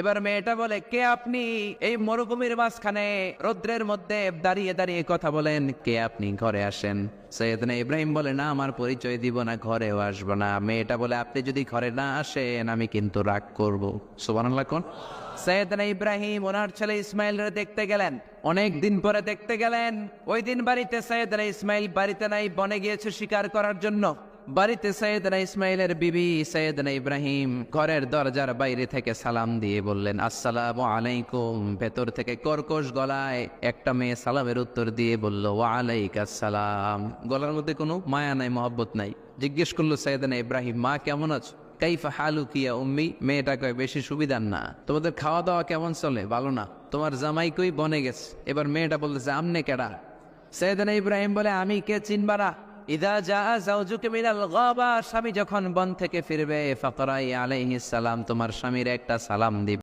এবার মেয়েটা বলে, কে আপনি? এই মরুভূমির মাঝখানে রৌদ্রের মধ্যে দাঁড়িয়ে দাঁড়িয়ে কথা বলেন, কে আপনি? ঘরে আসেন। সৈয়দনা ইব্রাহিম বলে, না, আমার পরিচয় দিব না, ঘরেও আসবো না। মেয়েটা বলে, আপনি যদি ঘরে না আসেন আমি কিন্তু রাগ করব। সুবহানাল্লাহ কোন। সৈয়দনা ইব্রাহিম ওনার ছেলে ইসমাইলের দেখতে গেলেন, অনেক দিন পরে দেখতে গেলেন। ওই দিন বাড়িতে সৈয়দনা ইসমাইল বাড়িতে নাই, বনে গিয়েছে শিকার করার জন্য। বাড়িতে সৈয়দনা ইসমাইলের বিবি সৈয়দনা ইব্রাহিম ঘরের দরজার বাইরে থেকে সালাম দিয়ে বললেন, আসসালামু আলাইকুম। ভেতর থেকে কর্কশ গলায় একটা মেয়ে সালামের উত্তর দিয়ে বলল, ওয়ালাইকুম আসসালাম। গলার মধ্যে কোনো মায়া নাই, মহব্বত নাই। জিজ্ঞেস করলো সৈয়দনা ইব্রাহিম, মা কেমন আছো? কাইফা হালুকি ইয়া উম্মি। মেয়েটা কয়, বেশি সুবিধার না। তোমাদের খাওয়া দাওয়া কেমন চলে? ভালো না। তোমার জামাই কই? বনে গেছে। এবার মেয়েটা বলতেছে, আমনে কেডা? সৈয়দনা ইব্রাহিম বলে, আমি কে চিনবা না? ইদা জা যাওজুকা মিনাল গাবা, স্বামী যখন বন থেকে ফিরবে, ফাকরাই আলাইহিস সালাম, তোমার স্বামীর একটা সালাম দিবে।